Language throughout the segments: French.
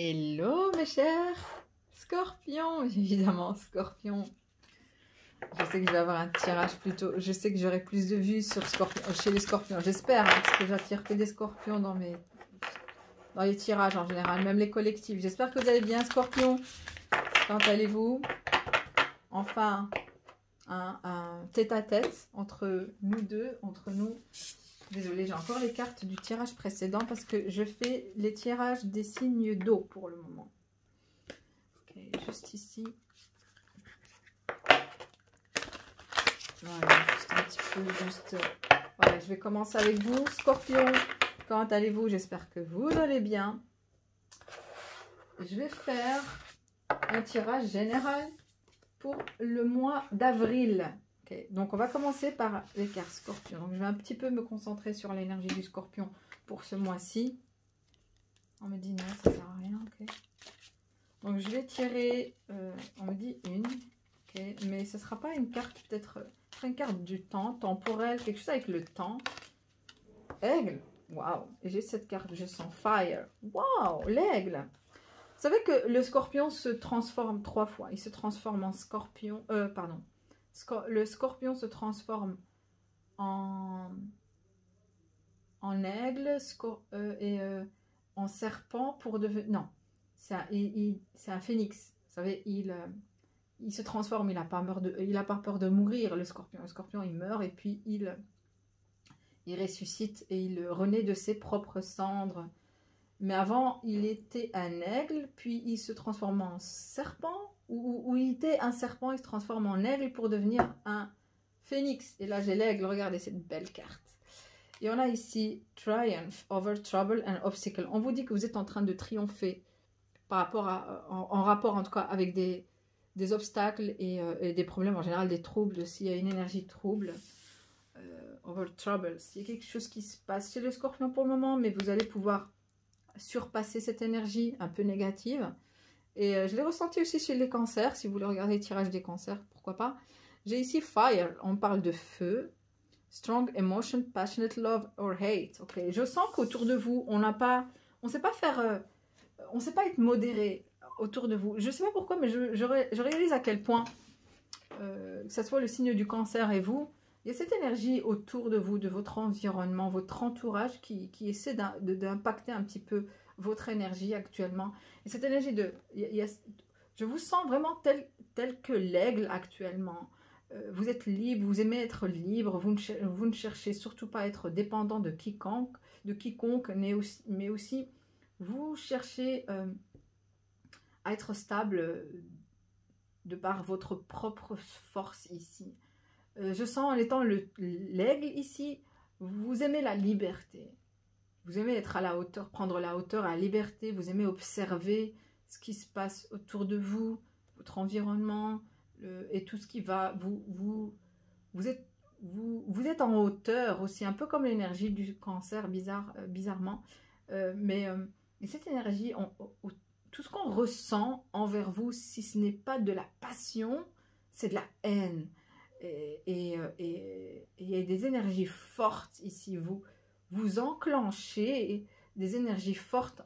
Hello mes chers scorpions, évidemment scorpions. Je sais que je vais avoir un tirage plutôt, je sais que j'aurai plus de vues sur chez les scorpions, j'espère, hein, parce que j'attire que des scorpions dans les tirages en général, même les collectifs. J'espère que vous allez bien scorpions. Comment allez-vous? Enfin, un tête-à-tête entre nous deux, entre nous. Désolée, j'ai encore les cartes du tirage précédent parce que je fais les tirages des signes d'eau pour le moment. Ok, juste ici. Voilà, juste un petit peu, juste... Voilà, je vais commencer avec vous, Scorpion. Comment allez-vous? J'espère que vous allez bien. Je vais faire un tirage général pour le mois d'avril. Okay. Donc, on va commencer par les cartes Scorpion. Donc, je vais un petit peu me concentrer sur l'énergie du Scorpion pour ce mois-ci. On me dit non, ça ne sert à rien. Okay. Donc, je vais tirer, on me dit une. Okay. Mais ce ne sera pas une carte, peut-être une carte du temps, temporelle, quelque chose avec le temps. Aigle. Waouh. Et j'ai cette carte, je sens fire. Waouh, l'aigle. Vous savez que le Scorpion se transforme 3 fois. Il se transforme en Scorpion, le Scorpion se transforme en aigle et en serpent pour devenir... Non, c'est un phénix. Vous savez, il se transforme, il n'a pas peur de mourir, le Scorpion. Le Scorpion, il meurt et puis il ressuscite et il renaît de ses propres cendres. Mais avant, il était un aigle, puis il se transforme en serpent, ou il était un serpent, il se transforme en aigle pour devenir un phénix. Et là, j'ai l'aigle, regardez cette belle carte. Et on a ici Triumph over Trouble and Obstacle. On vous dit que vous êtes en train de triompher par rapport en rapport en tout cas avec des obstacles et des problèmes en général, des troubles. S'il y a une énergie trouble, over Trouble, s'il y a quelque chose qui se passe chez le Scorpion pour le moment, mais vous allez pouvoir surpasser cette énergie un peu négative. Et je l'ai ressenti aussi chez les cancers. Si vous voulez regarder le tirage des cancers, pourquoi pas. J'ai ici Fire, on parle de feu. Strong emotion, passionate love or hate. Ok, je sens qu'autour de vous, on sait pas faire, on sait pas être modéré autour de vous. Je sais pas pourquoi, mais je réalise à quel point, que ce soit le signe du cancer et vous, il y a cette énergie autour de vous, de votre environnement, votre entourage qui essaie d'impacter un petit peu votre énergie actuellement. Et cette énergie je vous sens vraiment tel que l'aigle actuellement. Vous êtes libre, vous aimez être libre, vous ne cherchez surtout pas à être dépendant de quiconque, mais aussi vous cherchez à être stable de par votre propre force ici. Je sens en étant l'aigle ici, vous aimez la liberté. Vous aimez être à la hauteur, prendre la hauteur, la liberté. Vous aimez observer ce qui se passe autour de vous, votre environnement et tout ce qui va. Vous êtes en hauteur aussi, un peu comme l'énergie du cancer, bizarrement. Mais cette énergie, tout ce qu'on ressent envers vous, si ce n'est pas de la passion, c'est de la haine. Et il y a des énergies fortes ici. Vous enclenchez des énergies fortes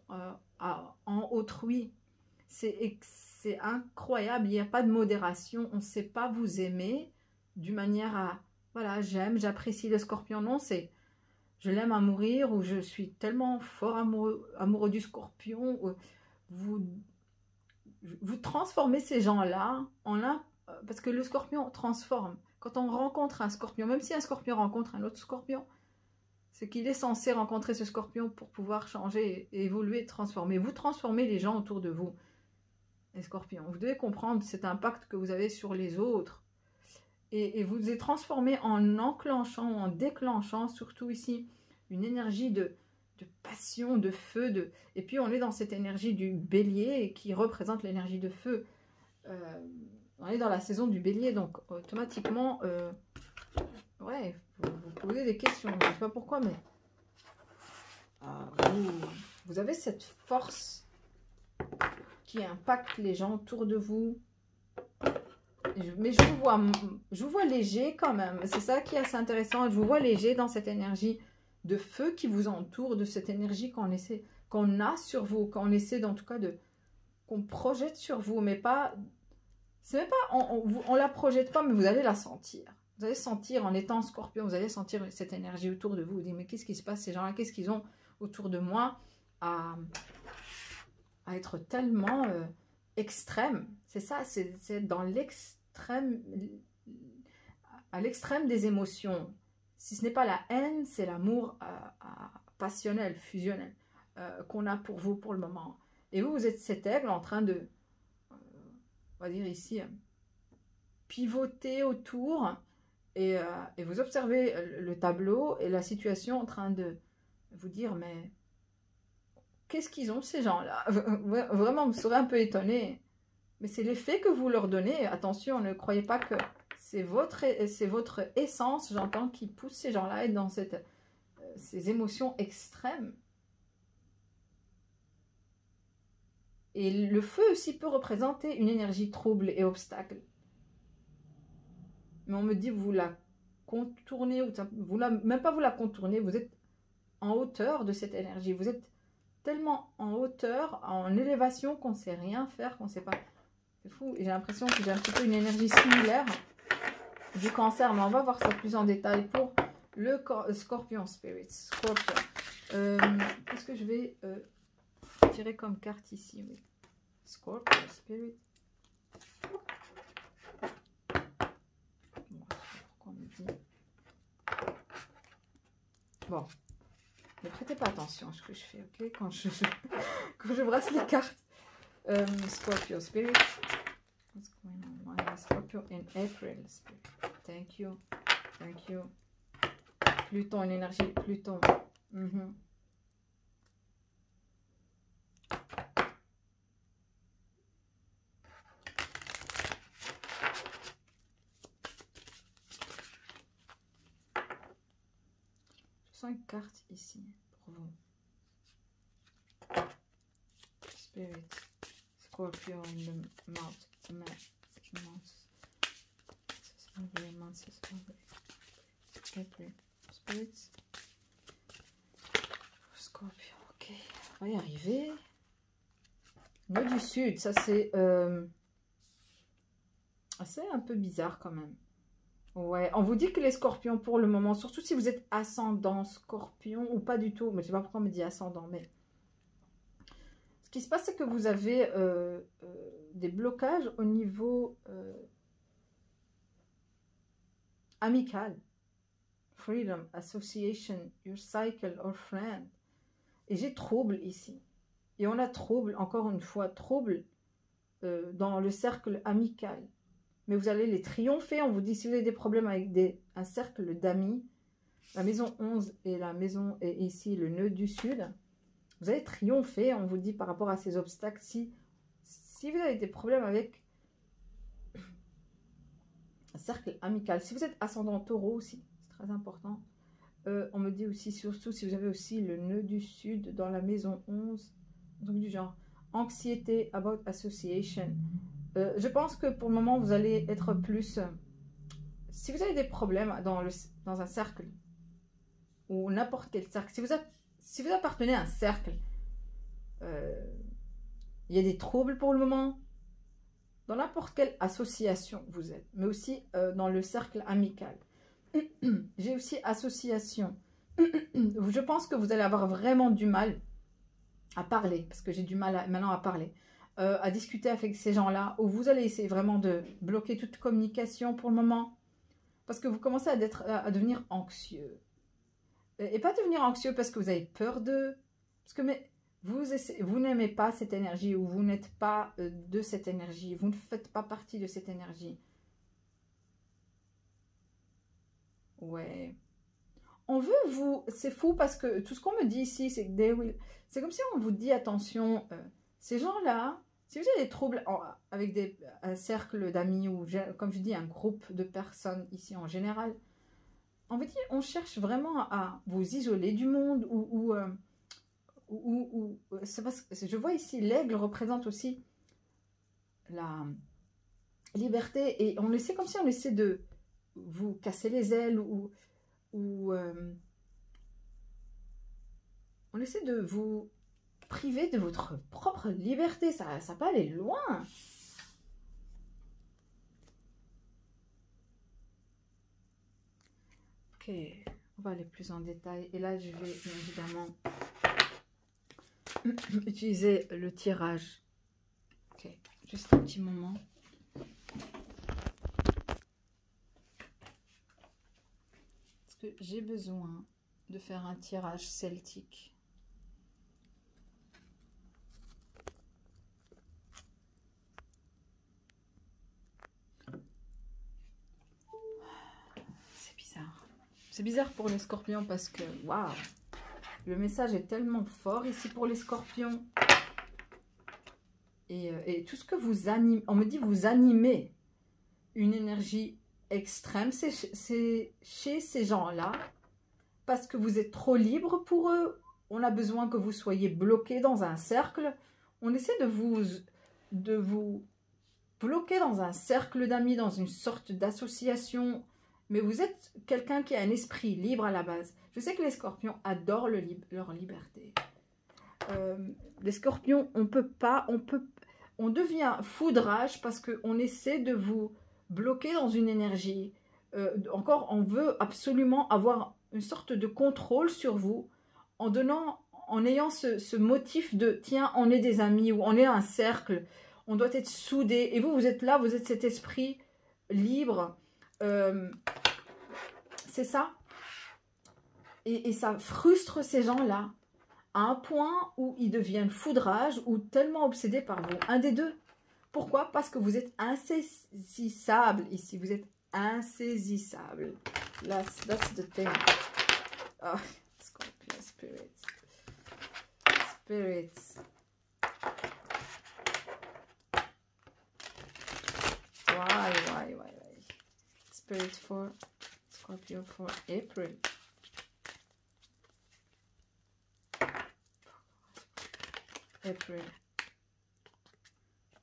en autrui. C'est incroyable. Il n'y a pas de modération. On ne sait pas vous aimer d'une manière à... Voilà, j'aime, j'apprécie le Scorpion. Non, c'est... Je l'aime à mourir ou je suis tellement fort amoureux du Scorpion. Vous transformez ces gens-là parce que le Scorpion transforme. Quand on rencontre un Scorpion, même si un Scorpion rencontre un autre Scorpion, c'est qu'il est censé rencontrer ce Scorpion pour pouvoir changer, évoluer, transformer. Vous transformez les gens autour de vous, les Scorpions. Vous devez comprendre cet impact que vous avez sur les autres. Et vous êtes transformé en enclenchant, en déclenchant, surtout ici, une énergie de passion, de feu. Et puis on est dans cette énergie du bélier qui représente l'énergie de feu. On est dans la saison du bélier, donc automatiquement, ouais, vous posez des questions. Je ne sais pas pourquoi, mais vous avez cette force qui impacte les gens autour de vous. Mais je vous vois léger quand même. C'est ça qui est assez intéressant. Je vous vois léger dans cette énergie de feu qui vous entoure, de cette énergie qu'on a sur vous, qu'on essaie en tout cas qu'on projette sur vous, mais pas, c'est même pas, on la projette pas, mais vous allez la sentir. Vous allez sentir en étant Scorpion, vous allez sentir cette énergie autour de vous. Vous dites, mais qu'est-ce qui se passe, ces gens-là, qu'est-ce qu'ils ont autour de moi à être tellement extrême. C'est ça, c'est dans l'extrême, à l'extrême des émotions. Si ce n'est pas la haine, c'est l'amour passionnel, fusionnel qu'on a pour vous pour le moment. Et vous, vous êtes cet aigle en train de, on va dire ici, pivoter autour et vous observez le tableau et la situation en train de vous dire, mais qu'est-ce qu'ils ont ces gens-là? Vraiment, vous serez un peu étonné. Mais c'est l'effet que vous leur donnez. Attention, ne croyez pas que c'est votre essence, j'entends, qui pousse ces gens-là à être dans ces émotions extrêmes. Et le feu aussi peut représenter une énergie trouble et obstacle. Mais on me dit, vous la contournez, même pas vous la contournez, vous êtes en hauteur de cette énergie. Vous êtes tellement en hauteur, en élévation, qu'on ne sait rien faire, qu'on ne sait pas. C'est fou. J'ai l'impression que j'ai un petit peu une énergie similaire du Cancer, mais on va voir ça plus en détail pour le Scorpion Spirit. Scorpion. Qu'est-ce que je vais tirer comme carte ici? Oui. Scorpion Spirit. Bon, ne prêtez pas attention à ce que je fais, ok? Quand je brasse les cartes. Scorpio Spirit. What's going on? Scorpio in April Spirit. Thank you. Thank you. Pluton, une énergie Pluton. Une carte ici pour vous. Spirit, Scorpio in the mouth. Spirit, Scorpio, ok, on va y arriver. Nœud du Sud, ça c'est un peu bizarre quand même. Ouais, on vous dit que les scorpions pour le moment, surtout si vous êtes ascendant scorpion ou pas du tout, mais je ne sais pas pourquoi on me dit ascendant, mais ce qui se passe c'est que vous avez des blocages au niveau amical, freedom, association, your cycle or friend, et j'ai trouble ici, et on a trouble, encore une fois, trouble dans le cercle amical. Mais vous allez les triompher. On vous dit, si vous avez des problèmes avec un cercle d'amis, la maison 11 et la maison, et ici le nœud du Sud, vous allez triompher, on vous dit, par rapport à ces obstacles. Si vous avez des problèmes avec un cercle amical, si vous êtes ascendant Taureau aussi, c'est très important. On me dit aussi, surtout si vous avez aussi le nœud du Sud dans la maison 11, donc du genre anxiété about association. Je pense que pour le moment, vous allez être plus... si vous avez des problèmes dans un cercle, ou n'importe quel cercle, si vous appartenez à un cercle, il y a des troubles pour le moment, dans n'importe quelle association vous êtes, mais aussi dans le cercle amical. J'ai aussi association. Je pense que vous allez avoir vraiment du mal à parler, parce que j'ai du mal maintenant à parler. À discuter avec ces gens-là, où vous allez essayer vraiment de bloquer toute communication pour le moment, parce que vous commencez à devenir anxieux. Et pas devenir anxieux parce que vous avez peur d'eux, parce que vous n'aimez pas cette énergie, ou vous n'êtes pas de cette énergie, vous ne faites pas partie de cette énergie. Ouais. On veut vous... C'est fou parce que tout ce qu'on me dit ici, c'est que c'est comme si on vous dit, attention, ces gens-là, si vous avez des troubles avec un cercle d'amis ou, comme je dis, un groupe de personnes ici en général, on vous dit, on cherche vraiment à vous isoler du monde c'est parce que je vois ici, l'aigle représente aussi la liberté et on essaie comme si on essaie de vous casser les ailes ou on essaie de vous priver de votre propre liberté. Ça peut aller loin. Ok, on va aller plus en détail. Et là, je vais évidemment utiliser le tirage. Ok, juste un petit moment. Parce que j'ai besoin de faire un tirage celtique. C'est bizarre. C'est bizarre pour les scorpions parce que, waouh, le message est tellement fort ici pour les scorpions. Et tout ce que vous animez, on me dit vous animez une énergie extrême, c'est chez ces gens-là, parce que vous êtes trop libre pour eux. On a besoin que vous soyez bloqué dans un cercle. On essaie de vous bloquer dans un cercle d'amis, dans une sorte d'association. Mais vous êtes quelqu'un qui a un esprit libre à la base. Je sais que les scorpions adorent leur liberté. Les scorpions, on devient foudrage parce qu'on essaie de vous bloquer dans une énergie. Encore, on veut absolument avoir une sorte de contrôle sur vous en ayant ce motif de tiens, on est des amis ou on est un cercle, on doit être soudés. Et vous êtes là, vous êtes cet esprit libre. C'est ça. Et ça frustre ces gens-là à un point où ils deviennent foudrage ou tellement obsédés par vous. Un des deux. Pourquoi? Parce que vous êtes insaisissable ici. Vous êtes insaisissable. That's the thing. Oh, Scorpion spirits. Spirits. Why? Spirits for Scorpio for April. April.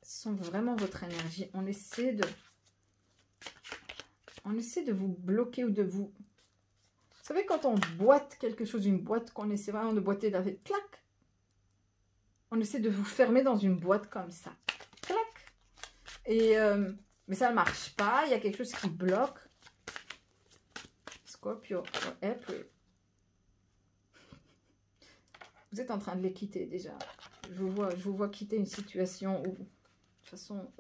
Ce sont vraiment votre énergie. On essaie de vous bloquer ou de vous... Vous savez, quand on boite quelque chose, une boîte, qu'on essaie vraiment de boiter avec clac, on essaie de vous fermer dans une boîte comme ça. Clac. Et, mais ça ne marche pas. Il y a quelque chose qui bloque. Scorpio, April. Vous êtes en train de les quitter déjà. Je vous vois quitter une situation où, de toute façon,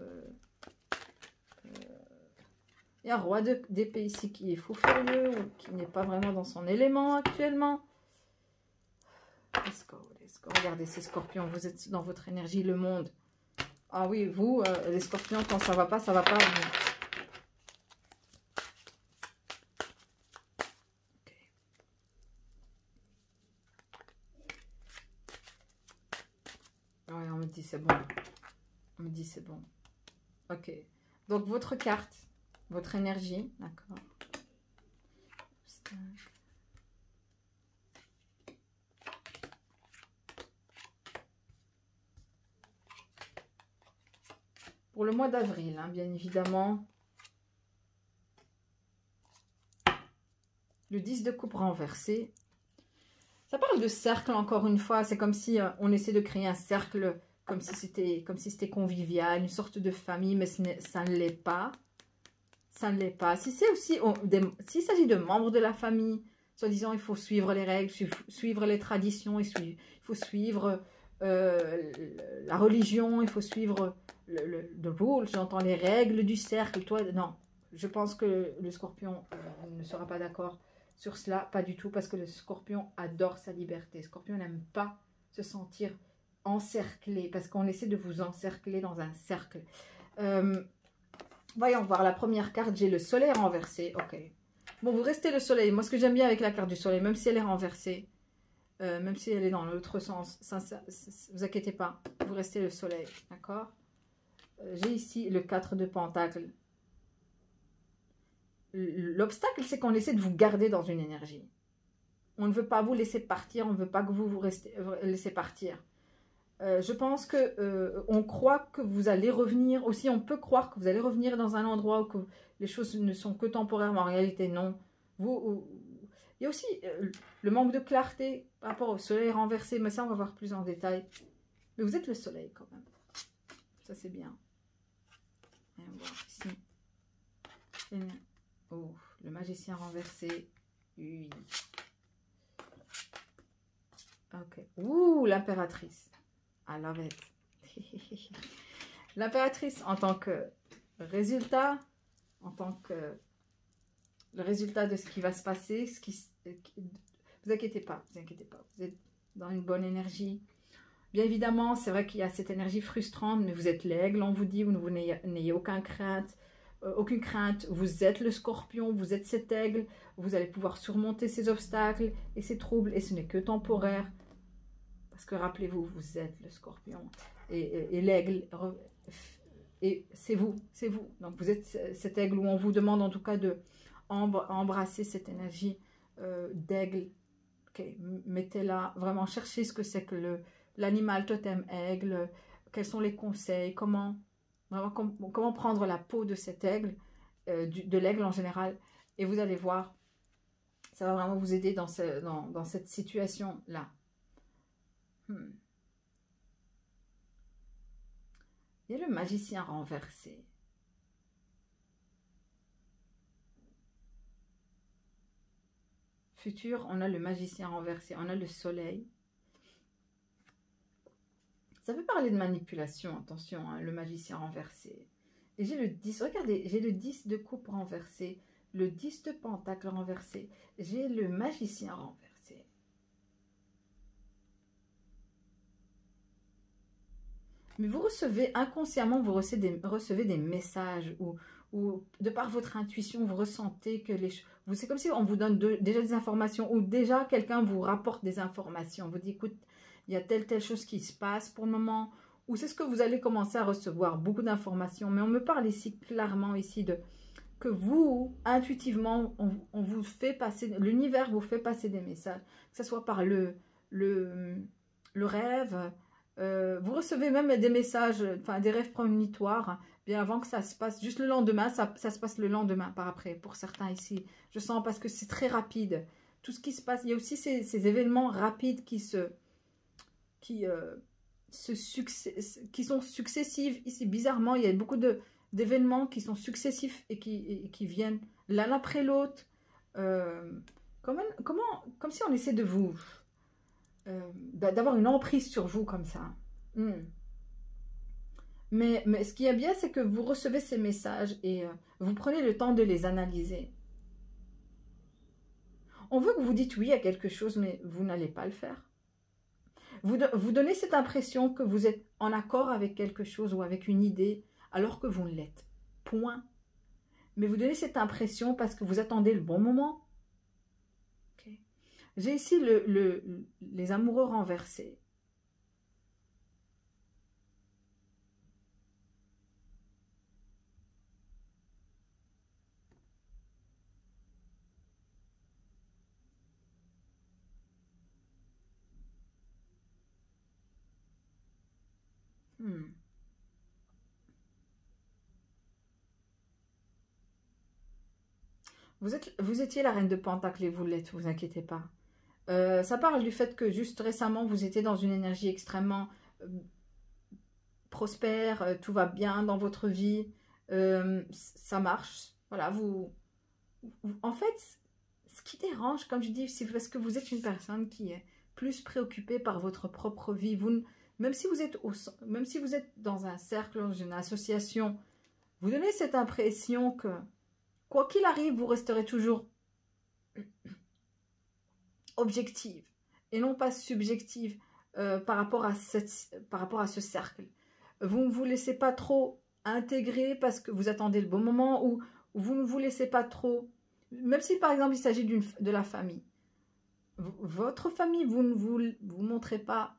il y a un roi d'épée ici qui est fou furieux ou qui n'est pas vraiment dans son élément actuellement. Let's go. Regardez ces scorpions, vous êtes dans votre énergie, le monde. Ah oui, vous, les scorpions, quand ça va pas, ça va pas. Ouais, on me dit c'est bon. On me dit c'est bon. Ok. Donc votre carte, votre énergie, d'accord. Pour le mois d'avril, hein, bien évidemment. Le 10 de coupe renversé. Ça parle de cercle encore une fois. C'est comme si on essaie de créer un cercle comme si c'était convivial, une sorte de famille, mais ça ne l'est pas. Ça ne l'est pas. Si c'est aussi s'il s'agit de membres de la famille, soi-disant il faut suivre les règles, suivre les traditions, il faut suivre la religion, il faut suivre le rule, j'entends les règles du cercle. Toi, non, je pense que le scorpion ne sera pas d'accord sur cela, pas du tout, parce que le scorpion adore sa liberté. Le scorpion n'aime pas se sentir encerclé, parce qu'on essaie de vous encercler dans un cercle. Voyons voir la première carte, j'ai le soleil renversé. Ok. Bon, vous restez le soleil. Moi, ce que j'aime bien avec la carte du soleil, même si elle est renversée, même si elle est dans l'autre sens, vous inquiétez pas, vous restez le soleil, d'accord? J'ai ici le 4 de Pentacle. L'obstacle, c'est qu'on essaie de vous garder dans une énergie. On ne veut pas vous laisser partir, on ne veut pas que vous laissez partir. Je pense que on croit que vous allez revenir. Aussi, on peut croire que vous allez revenir dans un endroit où les choses ne sont que temporaires, mais en réalité, non. Il y a aussi le manque de clarté par rapport au soleil renversé, mais ça, on va voir plus en détail. Mais vous êtes le soleil quand même. Ça, c'est bien. Et on va voir ici. Oh, le magicien renversé. Oui. Ok. Ouh, l'impératrice. I love it. L'impératrice en tant que résultat, en tant que le résultat de ce qui va se passer, vous inquiétez pas, vous inquiétez pas. Vous êtes dans une bonne énergie. Bien évidemment, c'est vrai qu'il y a cette énergie frustrante, mais vous êtes l'aigle, on vous dit, vous n'ayez aucune crainte. Vous êtes le scorpion, vous êtes cet aigle, vous allez pouvoir surmonter ces obstacles et ces troubles, et ce n'est que temporaire. Parce que rappelez-vous, vous êtes le scorpion et l'aigle, et c'est vous. Donc vous êtes cet aigle où on vous demande en tout cas de embrasser cette énergie d'aigle. Okay. Mettez-la, vraiment cherchez ce que c'est que l'animal totem aigle, quels sont les conseils, comment prendre la peau de cet aigle, de l'aigle en général, et vous allez voir, ça va vraiment vous aider dans cette situation-là. Il y a le magicien renversé. Futur, on a le magicien renversé, on a le soleil. Ça peut parler de manipulation, attention, hein, le magicien renversé. Et j'ai le 10, regardez, j'ai le 10 de coupe renversé, le 10 de pentacle renversé, j'ai le magicien renversé. Mais vous recevez, inconsciemment, vous recevez des messages ou de par votre intuition, vous ressentez que c'est comme si on vous donne déjà des informations ou déjà quelqu'un vous rapporte des informations. On vous dit, écoute, il y a telle chose qui se passe pour le moment, ou c'est ce que vous allez commencer à recevoir, beaucoup d'informations. Mais on me parle ici clairement ici que vous, intuitivement, on vous fait passer, l'univers vous fait passer des messages, que ce soit par le rêve, vous recevez même des messages, enfin des rêves prémonitoires, bien avant que ça se passe, juste le lendemain, ça se passe le lendemain par après, pour certains ici. Je sens parce que c'est très rapide. Tout ce qui se passe, il y a aussi ces événements rapides qui sont successifs. Ici, bizarrement, il y a beaucoup d'événements qui sont successifs et qui viennent l'un après l'autre. Comme si on essaie de vous... d'avoir une emprise sur vous comme ça. Mais ce qui est bien, c'est que vous recevez ces messages et vous prenez le temps de les analyser. On veut que vous dites oui à quelque chose, mais vous n'allez pas le faire. Vous donnez cette impression que vous êtes en accord avec quelque chose ou avec une idée, alors que vous ne l'êtes. Point. Mais vous donnez cette impression parce que vous attendez le bon moment. Okay. J'ai ici les amoureux renversés. Vous étiez la reine de Pentacle et vous l'êtes, vous inquiétez pas. Ça parle du fait que juste récemment, vous étiez dans une énergie extrêmement prospère, tout va bien dans votre vie, ça marche. Voilà, en fait, ce qui dérange, comme je dis, c'est parce que vous êtes une personne qui est plus préoccupée par votre propre vie. Même si vous êtes dans un cercle, dans une association, vous donnez cette impression que, quoi qu'il arrive, vous resterez toujours objective et non pas subjective par rapport à ce cercle. Vous ne vous laissez pas trop intégrer parce que vous attendez le bon moment ou vous ne vous laissez pas trop, même si par exemple il s'agit de la famille. Votre famille, vous ne vous montrez pas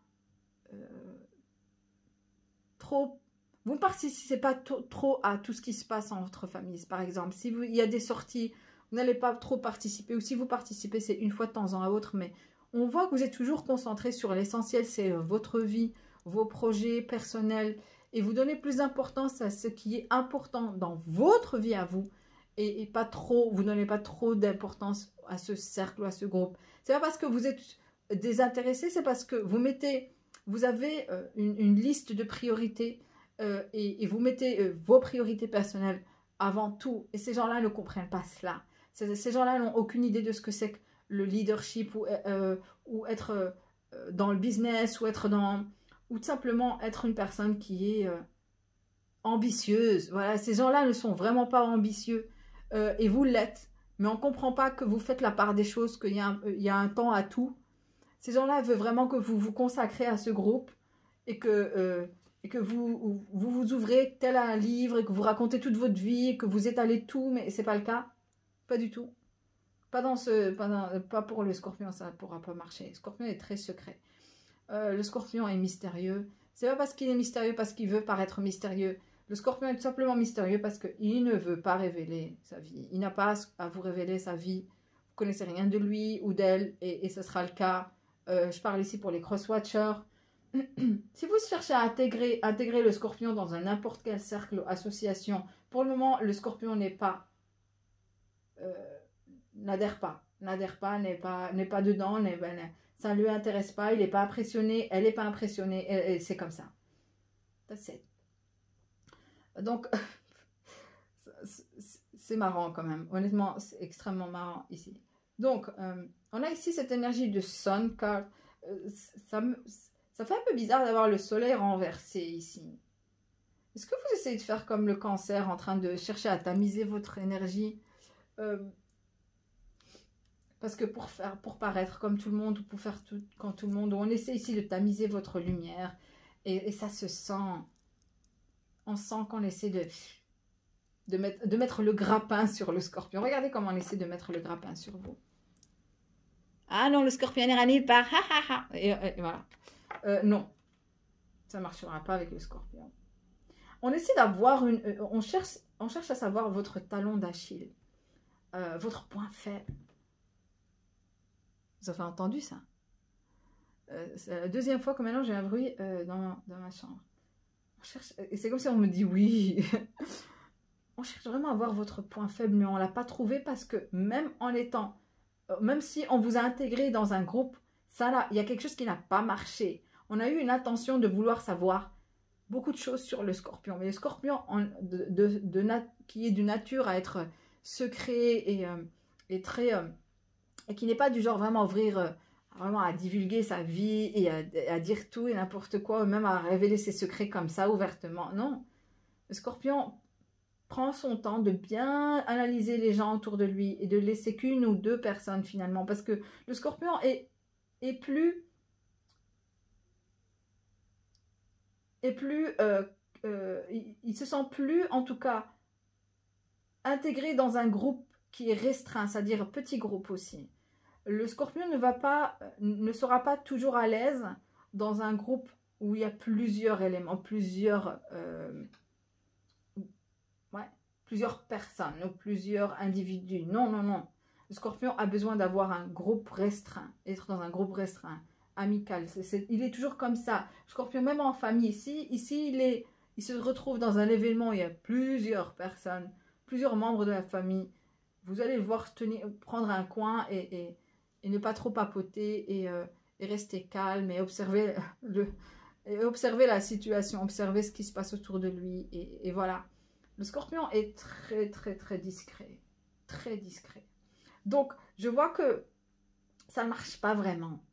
trop, vous ne participez pas trop à tout ce qui se passe en votre famille. Par exemple, si il y a des sorties, vous n'allez pas trop participer, ou si vous participez, c'est une fois de temps en autre, mais on voit que vous êtes toujours concentré sur l'essentiel, c'est votre vie, vos projets personnels, et vous donnez plus d'importance à ce qui est important dans votre vie à vous, et pas trop, vous donnez pas trop d'importance à ce cercle ou à ce groupe. C'est pas parce que vous êtes désintéressé, c'est parce que vous avez une liste de priorités et vous mettez vos priorités personnelles avant tout. Et ces gens-là ne comprennent pas cela. Ces gens-là n'ont aucune idée de ce que c'est que le leadership ou être dans le business ou ou tout simplement être une personne qui est ambitieuse. Voilà, ces gens-là ne sont vraiment pas ambitieux et vous l'êtes. Mais on ne comprend pas que vous faites la part des choses, qu'il y a un temps à tout. Ces gens-là veulent vraiment que vous vous consacrez à ce groupe et que vous ouvrez tel un livre et que vous racontez toute votre vie et que vous étalez tout, mais ce n'est pas le cas. Pas du tout. Pas pour le scorpion, ça ne pourra pas marcher. Le scorpion est très secret. Le scorpion est mystérieux. C'est pas parce qu'il est mystérieux, parce qu'il veut paraître mystérieux. Le scorpion est tout simplement mystérieux parce qu'il ne veut pas révéler sa vie. Il n'a pas à vous révéler sa vie. Vous ne connaissez rien de lui ou d'elle et ce sera le cas. Je parle ici pour les cross-watchers. Si vous cherchez à intégrer le scorpion dans n'importe quel cercle ou association, pour le moment, le scorpion n'adhère pas, n'est pas dedans, ça ne lui intéresse pas, il n'est pas impressionné, elle n'est pas impressionnée, et c'est comme ça. That's it. Donc, c'est marrant quand même, honnêtement, c'est extrêmement marrant ici. Donc, on a ici cette énergie de Sun card. Ça fait un peu bizarre d'avoir le soleil renversé ici. Est-ce que vous essayez de faire comme le cancer, en train de chercher à tamiser votre énergie parce que pour paraître comme tout le monde, ou pour faire tout comme tout le monde, on essaie ici de tamiser votre lumière. Et ça se sent. On sent qu'on essaie de mettre le grappin sur le scorpion. Regardez comment on essaie de mettre le grappin sur vous. Ah non, le scorpion est nulle part. Et voilà. Non, ça ne marchera pas avec le scorpion. On essaie d'avoir on cherche à savoir votre talon d'Achille, votre point faible. Vous avez entendu ça? C'est la deuxième fois que maintenant j'ai un bruit dans ma chambre. On cherche, et c'est comme si on me dit oui. On cherche vraiment à voir votre point faible, mais on ne l'a pas trouvé parce que même si on vous a intégré dans un groupe, il y a quelque chose qui n'a pas marché. On a eu une intention de vouloir savoir beaucoup de choses sur le scorpion. Mais le scorpion qui est de nature à être secret et très... et qui n'est pas du genre vraiment vraiment à divulguer sa vie et à dire tout et n'importe quoi, ou même à révéler ses secrets comme ça ouvertement. Non. Le scorpion prend son temps de bien analyser les gens autour de lui et de laisser qu'une ou deux personnes finalement. Parce que le scorpion il se sent plus, en tout cas, intégré dans un groupe qui est restreint, c'est-à-dire petit groupe aussi. Le scorpion ne sera pas toujours à l'aise dans un groupe où il y a plusieurs éléments, plusieurs personnes ou plusieurs individus. Non, non, non. Le scorpion a besoin d'avoir un groupe restreint, être dans un groupe restreint, amical. Il est toujours comme ça. Le scorpion, même en famille, ici il se retrouve dans un événement où il y a plusieurs personnes, plusieurs membres de la famille. Vous allez le voir prendre un coin et ne pas trop papoter et rester calme et observer la situation, observer ce qui se passe autour de lui. Et voilà. Le scorpion est très, très, très discret. Très discret. Donc, je vois que ça ne marche pas vraiment.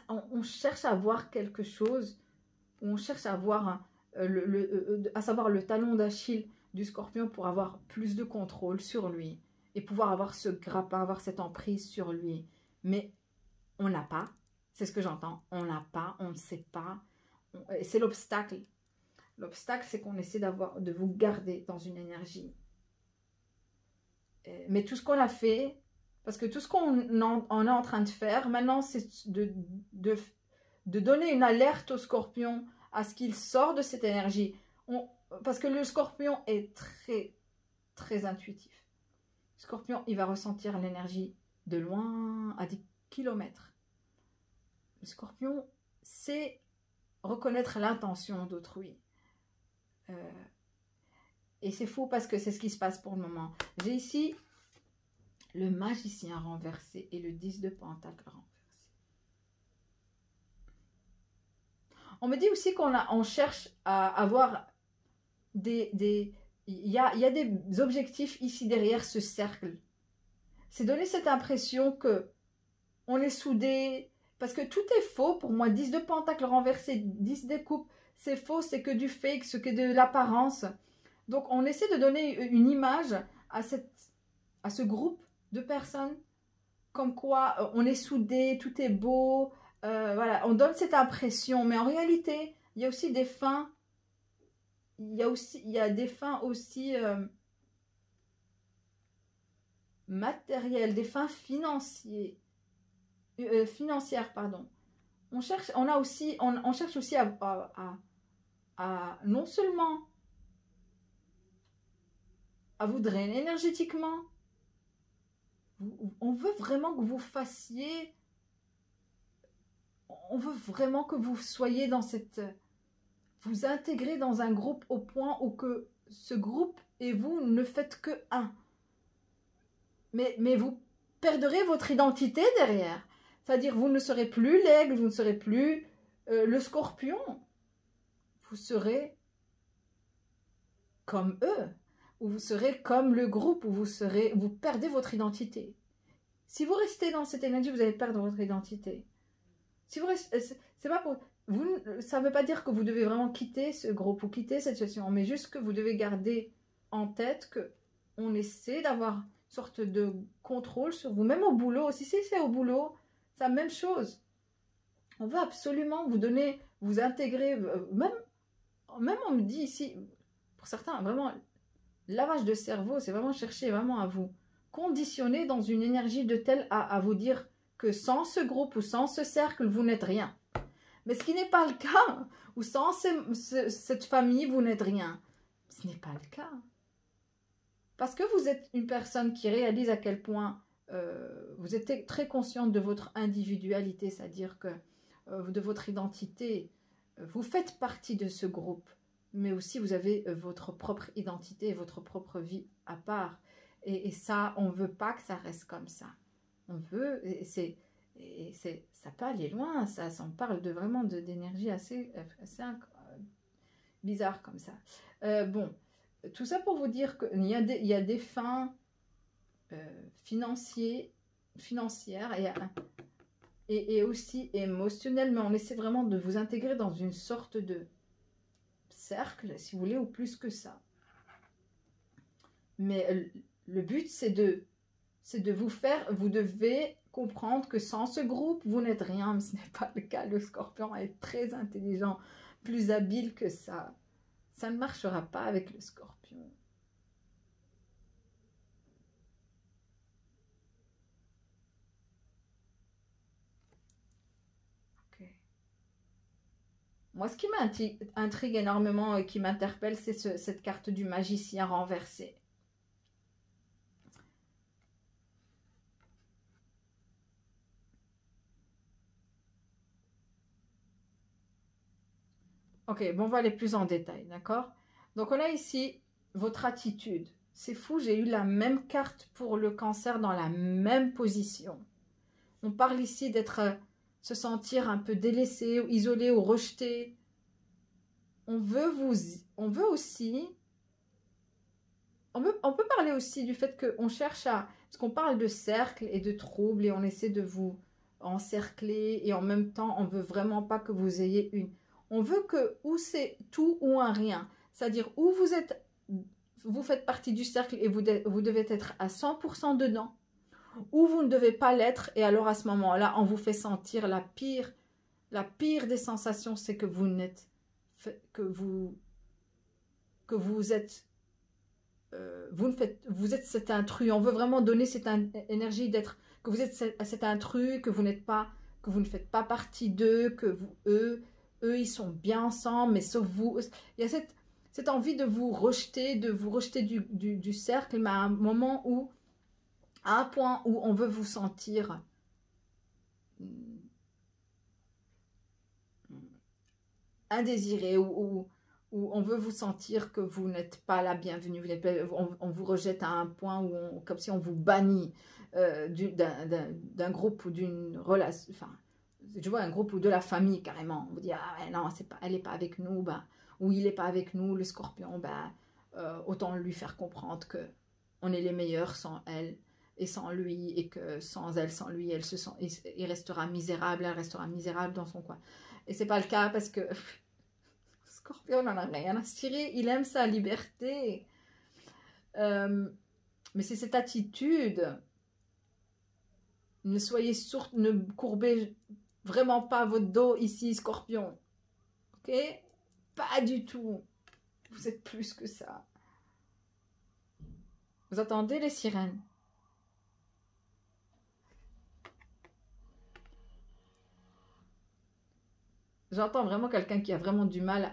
On cherche à voir quelque chose, on cherche à voir à savoir le talon d'Achille du scorpion pour avoir plus de contrôle sur lui et pouvoir avoir ce grappin, avoir cette emprise sur lui. Mais on n'a pas, c'est ce que j'entends, on n'a pas, on ne sait pas. C'est l'obstacle. L'obstacle, c'est qu'on essaie de vous garder dans une énergie. Mais tout ce qu'on a fait, parce que tout ce qu'on est en train de faire, maintenant, c'est de donner une alerte au scorpion à ce qu'il sort de cette énergie. Parce que le scorpion est très, très intuitif. Le scorpion, il va ressentir l'énergie de loin à 10 km. Le scorpion sait reconnaître l'intention d'autrui. Et c'est fou parce que c'est ce qui se passe pour le moment. J'ai ici le magicien renversé et le 10 de pentacle renversé. On me dit aussi on cherche à avoir il y a des objectifs ici derrière ce cercle. C'est donner cette impression que on est soudés, parce que tout est faux pour moi. 10 de pentacle renversé, 10 de coupe, c'est faux, c'est que du fake, c'est que de l'apparence. Donc on essaie de donner une image à ce groupe de personnes, comme quoi on est soudés, tout est beau, voilà, on donne cette impression, mais en réalité, il y a aussi des fins, il y a des fins aussi matérielles, des fins financières, pardon. On cherche aussi à non seulement à vous drainer énergétiquement, on veut vraiment que vous fassiez, on veut vraiment que vous soyez dans vous intégrez dans un groupe au point où que ce groupe et vous ne faites que un. Mais vous perdrez votre identité derrière. C'est-à-dire, vous ne serez plus l'aigle, vous ne serez plus le scorpion. Vous serez comme eux, ou vous serez comme le groupe, où vous perdez votre identité. Si vous restez dans cette énergie, vous allez perdre votre identité. Si vous restez, c'est pas pour ça ne veut pas dire que vous devez vraiment quitter ce groupe ou quitter cette situation, mais juste que vous devez garder en tête que on essaie d'avoir une sorte de contrôle sur vous, même au boulot. Si c'est au boulot, c'est la même chose. On veut absolument vous donner, vous intégrer, même on me dit ici, pour certains, vraiment, lavage de cerveau, c'est vraiment chercher vraiment à vous conditionner dans une énergie de telle à vous dire que sans ce groupe ou sans ce cercle, vous n'êtes rien. Mais ce qui n'est pas le cas, ou sans cette famille, vous n'êtes rien. Ce n'est pas le cas. Parce que vous êtes une personne qui réalise à quel point vous êtes très consciente de votre individualité, c'est-à-dire que de votre identité, vous faites partie de ce groupe, mais aussi vous avez votre propre identité, votre propre vie à part. Et ça, on ne veut pas que ça reste comme ça. On veut, ça peut aller loin, ça on parle vraiment d'énergie assez bizarre comme ça. Bon, tout ça pour vous dire qu'il y a des fins financières et aussi émotionnelles, mais on essaie vraiment de vous intégrer dans une sorte de cercle, si vous voulez, ou plus que ça. Mais le but, c'est de vous faire, vous devez comprendre que sans ce groupe, vous n'êtes rien, mais ce n'est pas le cas. Le scorpion est très intelligent, plus habile que ça. Ça ne marchera pas avec le scorpion. Okay. Moi, ce qui m'intrigue énormément et qui m'interpelle, c'est cette carte du magicien renversé. Ok, bon, on va aller plus en détail, d'accord? Donc, on a ici votre attitude. C'est fou, j'ai eu la même carte pour le cancer dans la même position. On parle ici se sentir un peu délaissé, ou isolé ou rejeté. On peut parler aussi du fait qu'on cherche parce qu'on parle de cercle et de trouble et on essaie de vous encercler et en même temps, on veut vraiment pas que vous ayez on veut que ou c'est tout ou un rien. C'est-à-dire où vous faites partie du cercle et vous devez être à 100% dedans, ou vous ne devez pas l'être et alors à ce moment-là, on vous fait sentir la pire des sensations, c'est que vous êtes cet intrus. On veut vraiment donner cette énergie d'être, que vous êtes cet intrus, que vous ne faites pas partie d'eux, que eux ils sont bien ensemble, mais sauf vous. Il y a cette envie de vous rejeter du cercle, mais à un moment où, à un point où on veut vous sentir indésiré, ou où on veut vous sentir que vous n'êtes pas la bienvenue, on vous rejette à un point où comme si on vous bannit d'un groupe ou d'une relation, enfin, je vois un groupe ou de la famille carrément, on vous dit, ah ouais, non, elle n'est pas avec nous, bah, ou il n'est pas avec nous, le scorpion, bah, autant lui faire comprendre que on est les meilleurs sans elle et sans lui, et que sans elle, sans lui, il restera misérable, elle restera misérable dans son coin. Et c'est pas le cas parce que Scorpion n'en a rien à cirer, il aime sa liberté. Mais c'est cette attitude. Ne courbez vraiment pas votre dos ici, Scorpion. Ok? Pas du tout. Vous êtes plus que ça. Vous attendez les sirènes. J'entends vraiment quelqu'un qui a vraiment du mal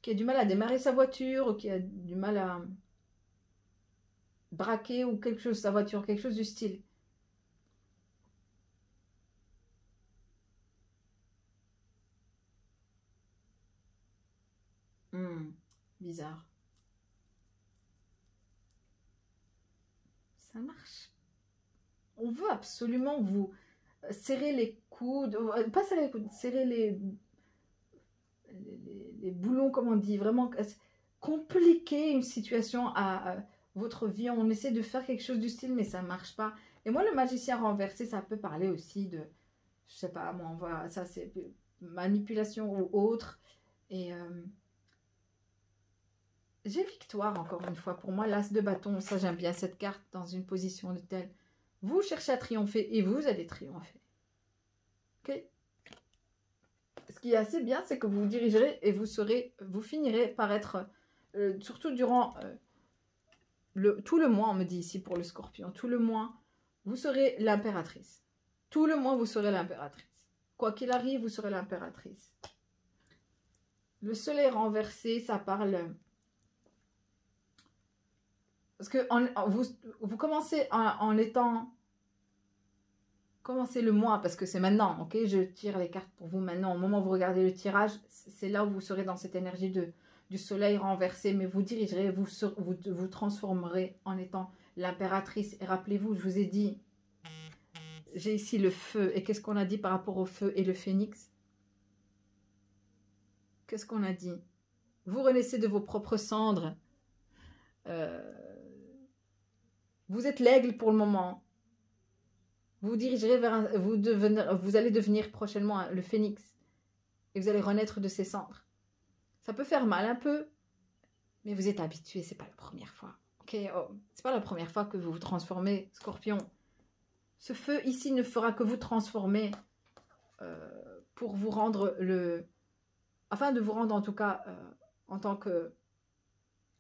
qui a du mal à démarrer sa voiture, ou qui a du mal à braquer ou quelque chose, sa voiture, quelque chose du style. Bizarre. Ça marche. On veut absolument vous serrer les coudes, pas serrer les coudes, serrer les boulons, comme on dit, vraiment compliquer une situation à votre vie. On essaie de faire quelque chose du style, mais ça marche pas. Et moi, le magicien renversé, ça peut parler aussi de, je sais pas, moi, on voit ça, c'est manipulation ou autre. Et j'ai victoire, encore une fois. Pour moi, l'as de bâton, ça, j'aime bien cette carte dans une position de telle. Vous cherchez à triompher et vous allez triompher. Ok? Ce qui est assez bien, c'est que vous vous dirigerez et vous finirez par être, surtout durant tout le mois, on me dit ici pour le scorpion, tout le mois, vous serez l'impératrice. Tout le mois, vous serez l'impératrice. Quoi qu'il arrive, vous serez l'impératrice. Le soleil renversé, ça parle... Parce que vous commencez en étant... Commencez le mois, parce que c'est maintenant, ok? Je tire les cartes pour vous maintenant. Au moment où vous regardez le tirage, c'est là où vous serez dans cette énergie du soleil renversé, mais vous dirigerez, vous transformerez en étant l'impératrice. Et rappelez-vous, je vous ai dit, j'ai ici le feu. Et qu'est-ce qu'on a dit par rapport au feu et le phénix? Qu'est-ce qu'on a dit? Vous renaissez de vos propres cendres. Vous êtes l'aigle pour le moment. Vous dirigerez vers vous allez devenir prochainement le phénix. Et vous allez renaître de ses cendres. Ça peut faire mal un peu, mais vous êtes habitué, c'est pas la première fois. Ok, c'est pas la première fois que vous vous transformez, Scorpion. Ce feu ici ne fera que vous transformer pour vous rendre afin de vous rendre en tout cas en tant que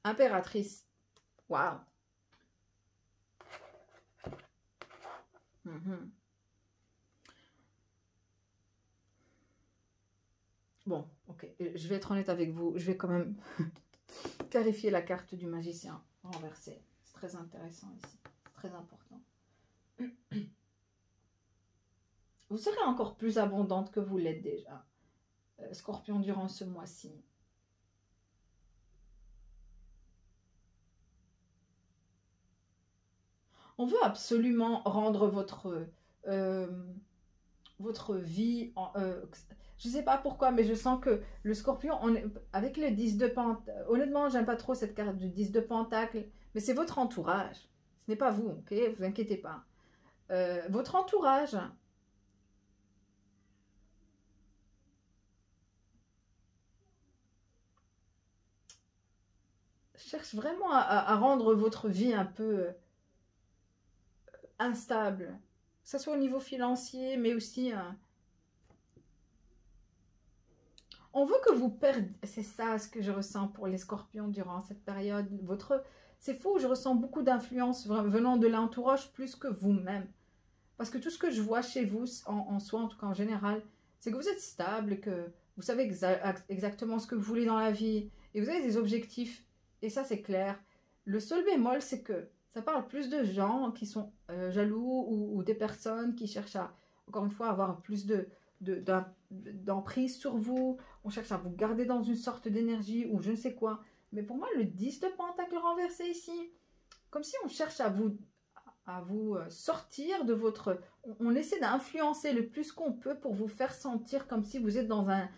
impératrice. Waouh. Bon, ok, je vais être honnête avec vous, je vais quand même clarifier la carte du magicien renversé. C'est très intéressant ici, c'est très important. Vous serez encore plus abondante que vous l'êtes déjà, Scorpion, durant ce mois-ci. On veut absolument rendre votre vie... je ne sais pas pourquoi, mais je sens que le Scorpion, avec le 10 de Pentacle... Honnêtement, j'aime pas trop cette carte du 10 de Pentacle, mais c'est votre entourage. Ce n'est pas vous, ok? Vous inquiétez pas. Votre entourage... cherche vraiment à rendre votre vie un peu instable. Que ce soit au niveau financier, mais aussi... on veut que vous perdiez, c'est ça ce que je ressens pour les scorpions durant cette période. C'est faux, je ressens beaucoup d'influence venant de l'entourage plus que vous-même. Parce que tout ce que je vois chez vous, en soi, en tout cas en général, c'est que vous êtes stable, que vous savez exactement ce que vous voulez dans la vie, et vous avez des objectifs, et ça c'est clair. Le seul bémol, c'est que ça parle plus de gens qui sont jaloux ou des personnes qui cherchent à encore une fois, avoir plus d'emprise sur vous. On cherche à vous garder dans une sorte d'énergie ou je ne sais quoi. Mais pour moi, le 10 de pentacle renversé ici, comme si on cherche à vous sortir de votre... On essaie d'influencer le plus qu'on peut pour vous faire sentir comme si vous êtes dans un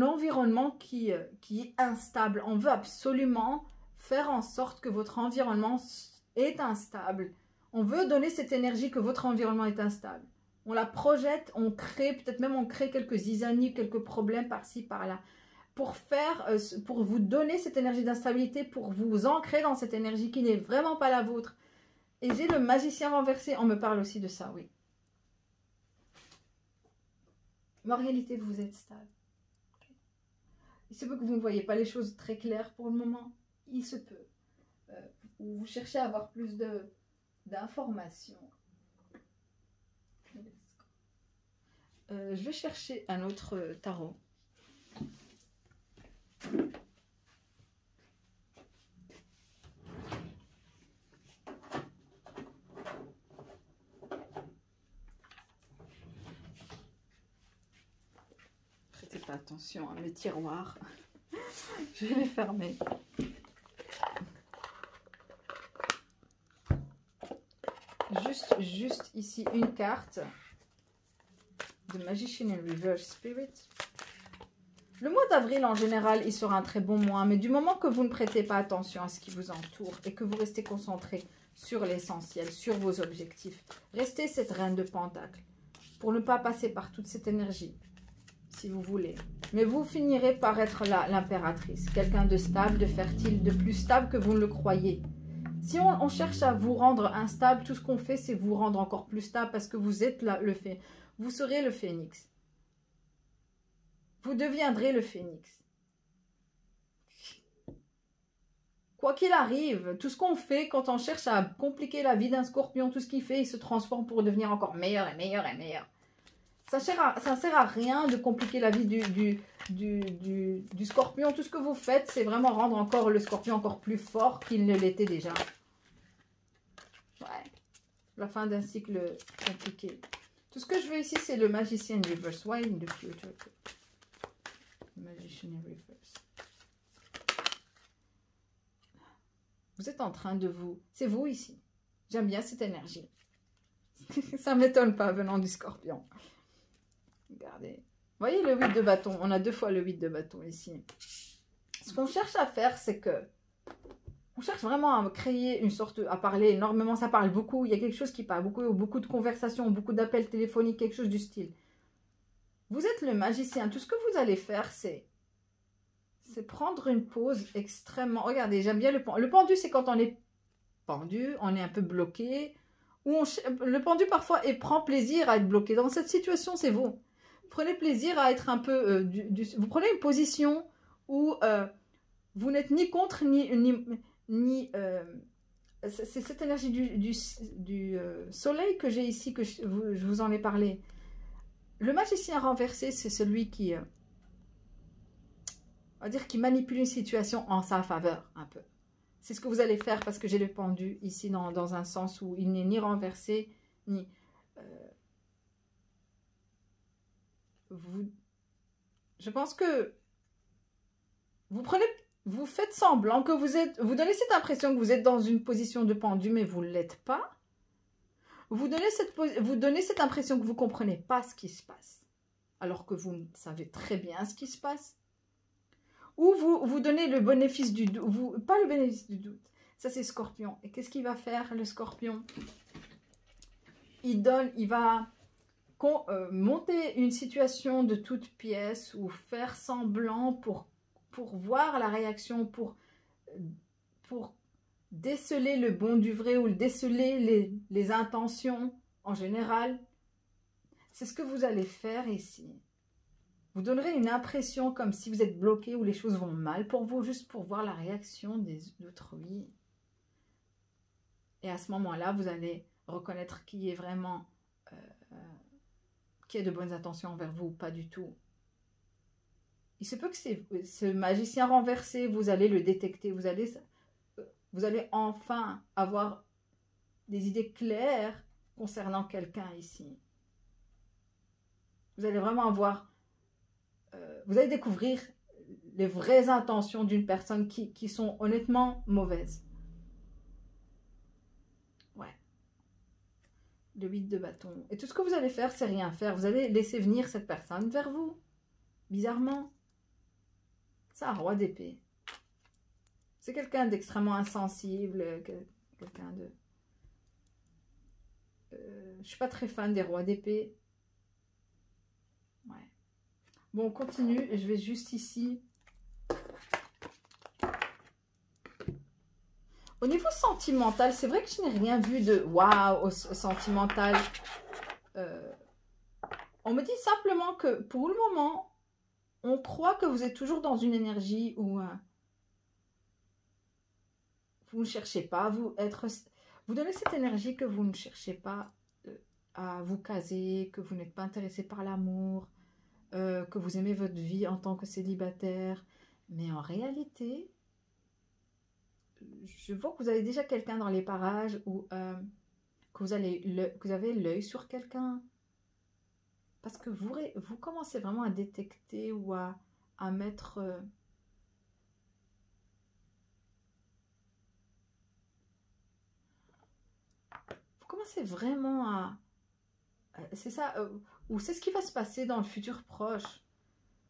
environnement qui est instable. On veut absolument faire en sorte que votre environnement est instable. On veut donner cette énergie que votre environnement est instable. On la projette, on crée, peut-être même on crée quelques zizanies, quelques problèmes par-ci, par-là. Pour vous donner cette énergie d'instabilité, pour vous ancrer dans cette énergie qui n'est vraiment pas la vôtre. Et j'ai le magicien renversé, on me parle aussi de ça, oui. Mais en réalité, vous êtes stable. Okay. Il se peut que vous ne voyez pas les choses très claires pour le moment. Il se peut. Vous cherchez à avoir plus d'informations. Je vais chercher un autre tarot. Prêtez pas attention à mes tiroirs. Je vais les fermer. Juste ici une carte de Magician in Reverse Spirit. Le mois d'avril, en général, il sera un très bon mois, mais du moment que vous ne prêtez pas attention à ce qui vous entoure et que vous restez concentré sur l'essentiel, sur vos objectifs, restez cette reine de pentacle pour ne pas passer par toute cette énergie, si vous voulez. Mais vous finirez par être l'impératrice, quelqu'un de stable, de fertile, de plus stable que vous ne le croyez. Si on cherche à vous rendre instable, tout ce qu'on fait, c'est vous rendre encore plus stable parce que vous êtes vous serez le phénix. Vous deviendrez le phénix. Quoi qu'il arrive, tout ce qu'on fait quand on cherche à compliquer la vie d'un scorpion, tout ce qu'il fait, il se transforme pour devenir encore meilleur et meilleur et meilleur. Ça ne sert à rien de compliquer la vie du scorpion. Tout ce que vous faites, c'est vraiment rendre encore le scorpion encore plus fort qu'il ne l'était déjà. Ouais. La fin d'un cycle compliqué. Tout ce que je veux ici, c'est le magicien reverse. Why in the future? Magician reverse. Vous êtes en train de vous... C'est vous ici. J'aime bien cette énergie. Ça ne m'étonne pas venant du scorpion. Regardez. Vous voyez le 8 de bâton? On a 2 fois le 8 de bâton ici. Ce qu'on cherche à faire, c'est que... On cherche vraiment à créer une sorte... À parler énormément. Ça parle beaucoup. Il y a quelque chose qui parle beaucoup. Beaucoup de conversations, beaucoup d'appels téléphoniques, quelque chose du style. Vous êtes le magicien. Tout ce que vous allez faire, c'est prendre une pause extrêmement... Regardez, j'aime bien le pendu. Le pendu, c'est quand on est pendu, on est un peu bloqué. Le pendu, parfois, prend plaisir à être bloqué. Dans cette situation, c'est vous. Prenez plaisir à être un peu... vous prenez une position où vous n'êtes ni contre, c'est cette énergie du soleil que j'ai ici, que je vous en ai parlé. Le magicien renversé, c'est celui qui... on va dire qui manipule une situation en sa faveur, un peu. C'est ce que vous allez faire parce que j'ai le pendu ici dans un sens où il n'est ni renversé, ni... je pense que vous faites semblant que vous donnez cette impression que vous êtes dans une position de pendu, mais vous ne l'êtes pas. Vous donnez cette impression que vous ne comprenez pas ce qui se passe, alors que vous savez très bien ce qui se passe. Ou vous donnez le bénéfice du doute, pas le bénéfice du doute. Ça, c'est Scorpion. Et qu'est-ce qu'il va faire, le Scorpion? Il va monter une situation de toute pièce ou faire semblant pour voir la réaction, pour déceler le bon du vrai ou déceler les intentions en général. C'est ce que vous allez faire ici. Vous donnerez une impression comme si vous êtes bloqué ou les choses vont mal pour vous, juste pour voir la réaction d'autrui. Et à ce moment-là, vous allez reconnaître qui est vraiment, qui a de bonnes intentions envers vous, pas du tout. Il se peut que ce magicien renversé, vous allez le détecter, vous allez enfin avoir des idées claires concernant quelqu'un ici. Vous allez vraiment avoir... vous allez découvrir les vraies intentions d'une personne qui sont honnêtement mauvaises. Ouais. Le 8 de bâton. Et tout ce que vous allez faire, c'est rien faire. Vous allez laisser venir cette personne vers vous. Bizarrement. C'est un roi d'épée. C'est quelqu'un d'extrêmement insensible. Quelqu'un de... je suis pas très fan des rois d'épée. Ouais. Bon, on continue. Je vais juste ici... Au niveau sentimental, c'est vrai que je n'ai rien vu de waouh sentimental. On me dit simplement que pour le moment, on croit que vous êtes toujours dans une énergie où vous ne cherchez pas à vous être... Vous donnez cette énergie que vous ne cherchez pas à vous caser, que vous n'êtes pas intéressé par l'amour, que vous aimez votre vie en tant que célibataire. Mais en réalité... je vois que vous avez déjà quelqu'un dans les parages ou que vous avez l'œil sur quelqu'un. Parce que vous commencez vraiment à détecter ou à mettre... vous commencez vraiment à... c'est ça, ou c'est ce qui va se passer dans le futur proche.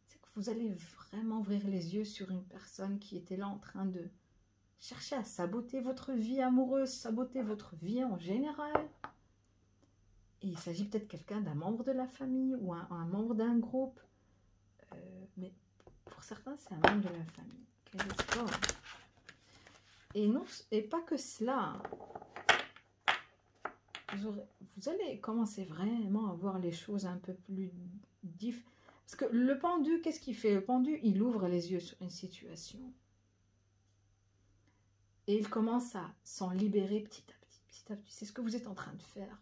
C'est que vous allez vraiment ouvrir les yeux sur une personne qui était là en train de... cherchez à saboter votre vie amoureuse, saboter votre vie en général. Et il s'agit peut-être quelqu'un d'un membre de la famille ou un membre d'un groupe. Mais pour certains, c'est un membre de la famille. Quel espoir. Et, non, et pas que cela. Vous allez commencer vraiment à voir les choses un peu plus différentes. Parce que le pendu, qu'est-ce qu'il fait? Le pendu, il ouvre les yeux sur une situation. Et il commence à s'en libérer petit à petit, petit à petit. C'est ce que vous êtes en train de faire.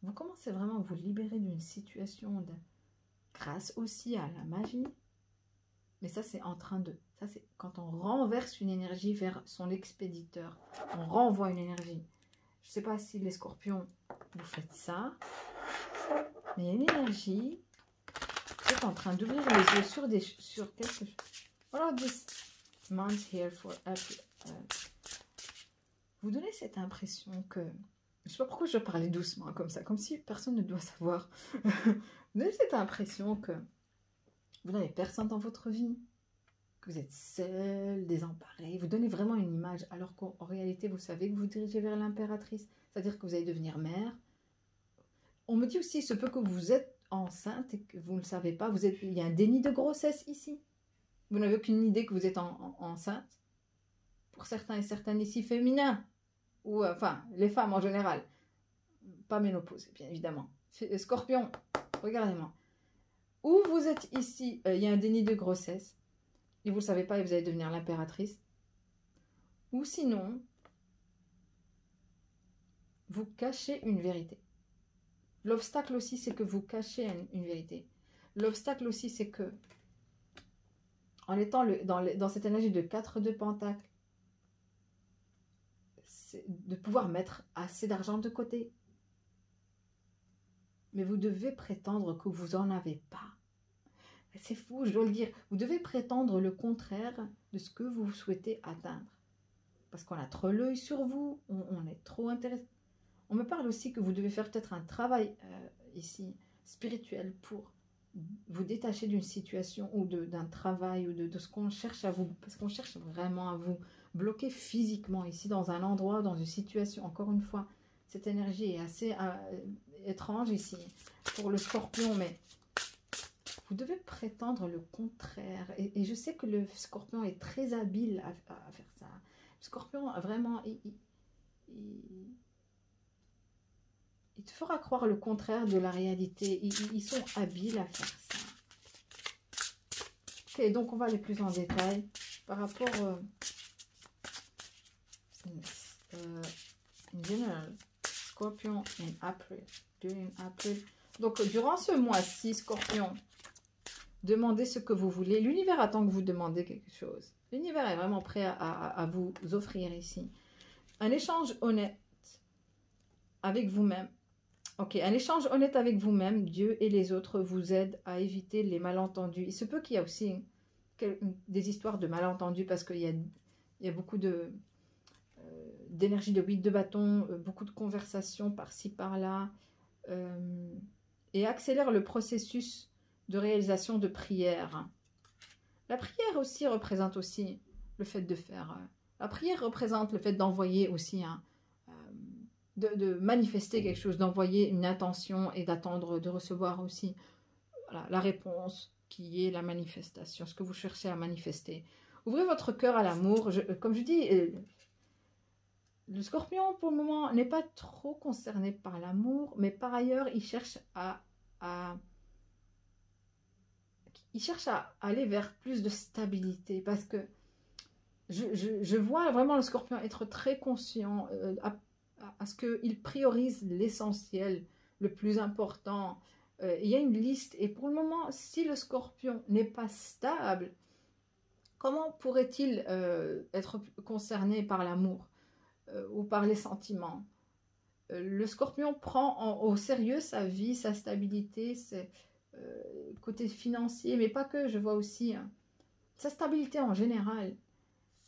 Vous commencez vraiment à vous libérer d'une situation grâce aussi à la magie. Mais ça, c'est en train de... ça, c'est quand on renverse une énergie vers son expéditeur. On renvoie une énergie. Je ne sais pas si les scorpions, vous faites ça. Mais il y a une énergie. Vous êtes en train d'ouvrir les yeux sur quelque chose. Voilà, this month here for April. Vous donnez cette impression que... je ne sais pas pourquoi je parlais doucement comme ça, comme si personne ne doit savoir. Vous donnez cette impression que vous n'avez personne dans votre vie, que vous êtes seul, désemparé. Vous donnez vraiment une image, alors qu'en réalité, vous savez que vous dirigez vers l'impératrice. C'est-à-dire que vous allez devenir mère. On me dit aussi, il se peut que vous êtes enceinte et que vous ne le savez pas. Il y a un déni de grossesse ici. Vous n'avez aucune idée que vous êtes enceinte. Pour certains et certaines ici féminins. Ou enfin, les femmes en général. Pas ménopause, bien évidemment. Scorpion, regardez-moi. Ou vous êtes ici, il y a un déni de grossesse. Et vous ne le savez pas et vous allez devenir l'impératrice. Ou sinon, vous cachez une vérité. L'obstacle aussi, c'est que vous cachez une vérité. L'obstacle aussi, c'est que, en étant dans cette énergie de 4 de pentacle, c'est de pouvoir mettre assez d'argent de côté. Mais vous devez prétendre que vous n'en avez pas. C'est fou, je dois le dire. Vous devez prétendre le contraire de ce que vous souhaitez atteindre. Parce qu'on a trop l'œil sur vous, on est trop intéressé. On me parle aussi que vous devez faire peut-être un travail ici, spirituel, pour vous détacher d'une situation ou d'un travail ou de ce qu'on cherche à vous. Parce qu'on cherche vraiment à vous bloquer physiquement ici, dans un endroit, dans une situation. Encore une fois, cette énergie est assez étrange ici pour le scorpion, mais vous devez prétendre le contraire. Et je sais que le scorpion est très habile à faire ça. Le scorpion, vraiment, il te fera croire le contraire de la réalité. Ils sont habiles à faire ça. Ok, donc on va aller plus en détail par rapport in general, Scorpion in April. During April. Donc durant ce mois-ci, Scorpion, demandez ce que vous voulez. L'univers attend que vous demandez quelque chose. L'univers est vraiment prêt à vous offrir ici un échange honnête avec vous-même. Ok, un échange honnête avec vous-même, Dieu et les autres vous aide à éviter les malentendus. Il se peut qu'il y a aussi des histoires de malentendus parce qu'il y a beaucoup d'énergie de 8 de bâton, beaucoup de conversations par-ci, par-là, et accélère le processus de réalisation de prière. La prière aussi représente aussi le fait de faire. La prière représente le fait d'envoyer aussi, de manifester quelque chose, d'envoyer une intention et d'attendre de recevoir aussi voilà, la réponse qui est la manifestation, ce que vous cherchez à manifester. Ouvrez votre cœur à l'amour. Comme je dis, le scorpion pour le moment n'est pas trop concerné par l'amour, mais par ailleurs, il cherche à aller vers plus de stabilité parce que je vois vraiment le scorpion être très conscient à ce qu'il priorise l'essentiel, le plus important. Il y a une liste et pour le moment, si le scorpion n'est pas stable, comment pourrait-il être concerné par l'amour ou par les sentiments? Le scorpion prend au sérieux sa vie, sa stabilité, ses côté financier, mais pas que, je vois aussi sa stabilité en général.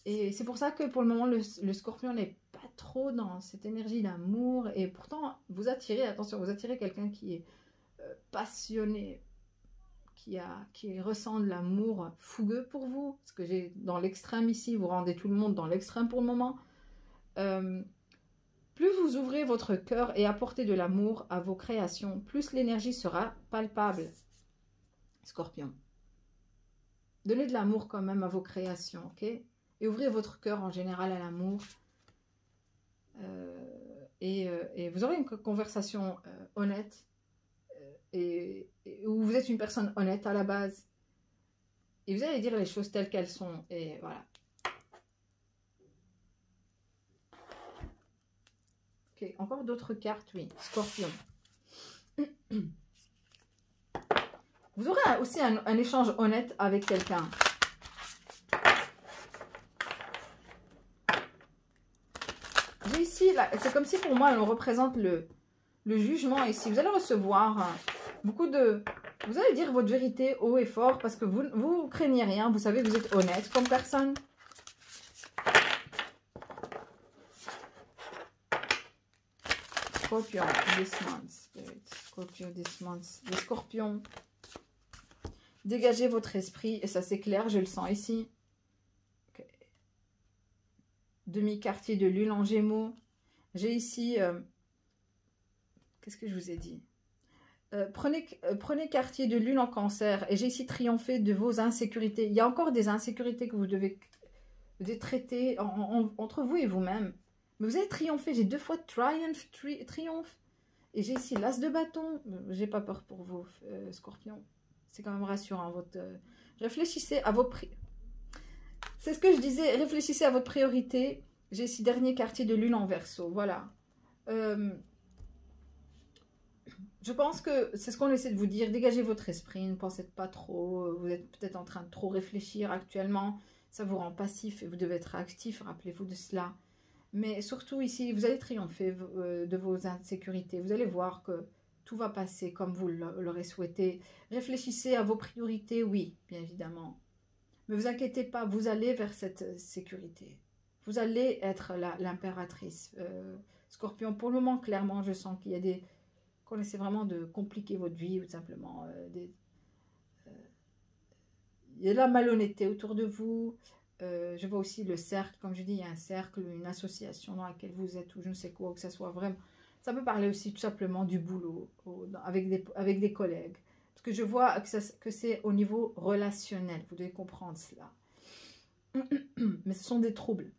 Et c'est pour ça que pour le moment, le scorpion n'est pas trop dans cette énergie d'amour. Et pourtant, vous attirez, attention, vous attirez quelqu'un qui est passionné, qui ressent de l'amour fougueux pour vous. Parce que j'ai dans l'extrême ici, vous rendez tout le monde dans l'extrême pour le moment. Plus vous ouvrez votre cœur et apportez de l'amour à vos créations, plus l'énergie sera palpable. Scorpion. Donnez de l'amour quand même à vos créations, ok? Et ouvrez votre cœur en général à l'amour. Et vous aurez une conversation honnête et où vous êtes une personne honnête à la base. Et vous allez dire les choses telles qu'elles sont. Et voilà. Ok, encore d'autres cartes, oui. Scorpion. Vous aurez aussi un échange honnête avec quelqu'un. J'ai ici, c'est comme si pour moi, on représente le jugement ici. Vous allez recevoir beaucoup de... Vous allez dire votre vérité haut et fort parce que vous craignez rien. Vous savez que vous êtes honnête comme personne. Scorpion, this month. Spirit. Scorpio, this month. Les scorpions. Dégagez votre esprit. Et ça, c'est clair, je le sens ici. Okay. Demi-quartier de lune en gémeaux. J'ai ici... Qu'est-ce que je vous ai dit? Prenez quartier de lune en cancer. Et j'ai ici triomphé de vos insécurités. Il y a encore des insécurités que vous devez traiter entre vous et vous-même. Mais vous avez triomphé. J'ai 2 fois triomphe. Et j'ai ici l'as de bâton. J'ai pas peur pour vous, scorpion. C'est quand même rassurant. Réfléchissez à vos... C'est ce que je disais. Réfléchissez à votre priorité. J'ai ici dernier quartier de lune en verseau. Voilà. Je pense que c'est ce qu'on essaie de vous dire. Dégagez votre esprit. Ne pensez pas trop. Vous êtes peut-être en train de trop réfléchir actuellement. Ça vous rend passif et vous devez être actif. Rappelez-vous de cela. Mais surtout ici, vous allez triompher de vos insécurités. Vous allez voir que tout va passer comme vous l'aurez souhaité. Réfléchissez à vos priorités, oui, bien évidemment. Mais vous inquiétez pas, vous allez vers cette sécurité. Vous allez être l'impératrice. Scorpion, pour le moment, clairement, je sens qu'il y a des... qu'on essaie vraiment de compliquer votre vie, ou simplement il y a de la malhonnêteté autour de vous. Je vois aussi le cercle, comme je dis, il y a un cercle, une association dans laquelle vous êtes, ou je ne sais quoi, que ça soit vraiment... Ça peut parler aussi tout simplement du boulot, avec des collègues. Parce que je vois que c'est au niveau relationnel, vous devez comprendre cela. Mais ce sont des troubles.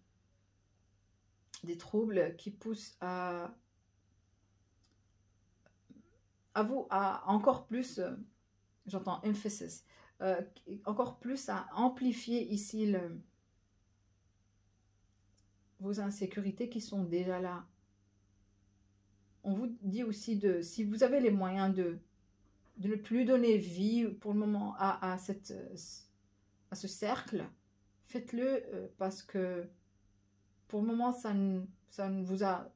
Des troubles qui poussent à encore plus, j'entends emphasis, encore plus à amplifier ici vos insécurités qui sont déjà là. On vous dit aussi si vous avez les moyens de ne plus donner vie pour le moment à ce cercle, faites-le parce que pour le moment, ça ne vous a...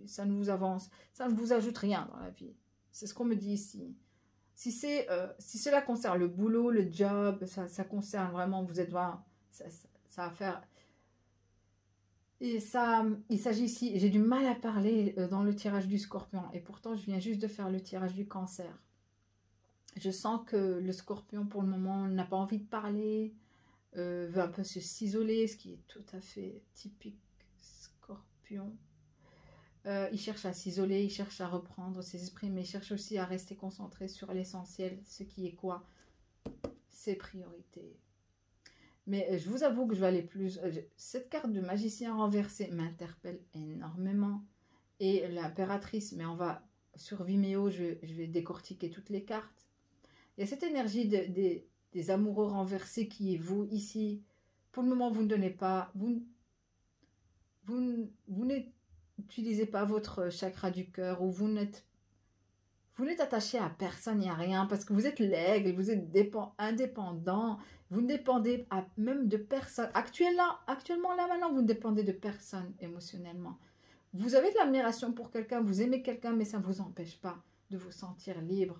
ça ne vous avance, ça ne vous ajoute rien dans la vie. C'est ce qu'on me dit ici. Si cela concerne le boulot, le job, ça concerne vraiment, vous êtes vraiment, ça va faire... Et ça, il s'agit ici, j'ai du mal à parler dans le tirage du Scorpion, et pourtant je viens juste de faire le tirage du Cancer. Je sens que le Scorpion pour le moment n'a pas envie de parler, veut un peu s'isoler, ce qui est tout à fait typique Scorpion. Il cherche à s'isoler, il cherche à reprendre ses esprits, mais il cherche aussi à rester concentré sur l'essentiel, ce qui est quoi? Ses priorités. Mais je vous avoue que je vais aller plus... Cette carte de magicien renversé m'interpelle énormément. Et l'impératrice, mais on va... Sur Vimeo, je vais décortiquer toutes les cartes. Il y a cette énergie des amoureux renversés qui est vous, ici. Pour le moment, vous ne donnez pas... Vous n'utilisez pas votre chakra du cœur, ou vous n'êtes attaché à personne, il n'y a rien, parce que vous êtes l'aigle, vous êtes indépendant, vous ne dépendez même de personne. Actuellement, là, maintenant, vous ne dépendez de personne émotionnellement. Vous avez de l'admiration pour quelqu'un, vous aimez quelqu'un, mais ça ne vous empêche pas de vous sentir libre.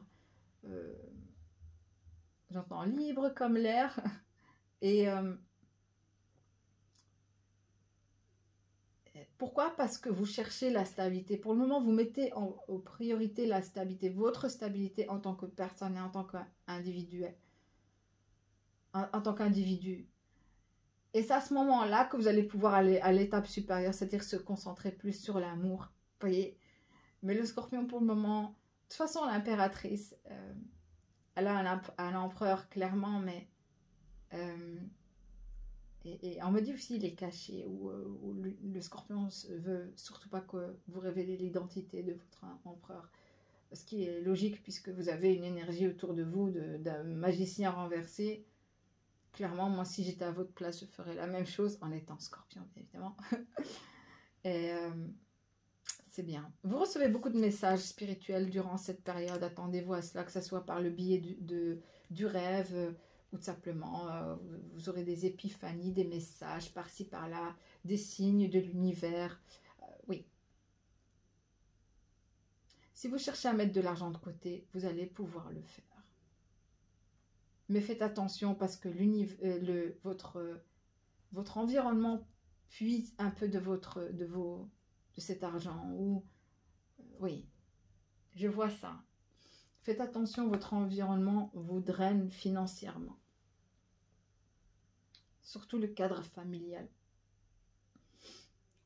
J'entends libre comme l'air. Et pourquoi? Parce que vous cherchez la stabilité. Pour le moment, vous mettez en priorité la stabilité, votre stabilité en tant que personne et en tant qu'individu. En tant qu'individu. Et c'est à ce moment-là que vous allez pouvoir aller à l'étape supérieure, c'est-à-dire se concentrer plus sur l'amour. Vous voyez? Mais le Scorpion, pour le moment, de toute façon, l'impératrice, elle a un empereur, clairement, mais... Et on me dit aussi il est caché, ou le Scorpion veut surtout pas que vous révélez l'identité de votre empereur. Ce qui est logique, puisque vous avez une énergie autour de vous d'un magicien renversé. Clairement, moi, si j'étais à votre place, je ferais la même chose en étant Scorpion, bien évidemment. Et c'est bien. Vous recevez beaucoup de messages spirituels durant cette période. Attendez-vous à cela, que ce soit par le biais du rêve, ou tout simplement, vous aurez des épiphanies, des messages par-ci, par-là, des signes de l'univers. Oui. Si vous cherchez à mettre de l'argent de côté, vous allez pouvoir le faire. Mais faites attention, parce que votre environnement puise un peu de cet argent. Ou oui, je vois ça. Faites attention, votre environnement vous draine financièrement. Surtout le cadre familial.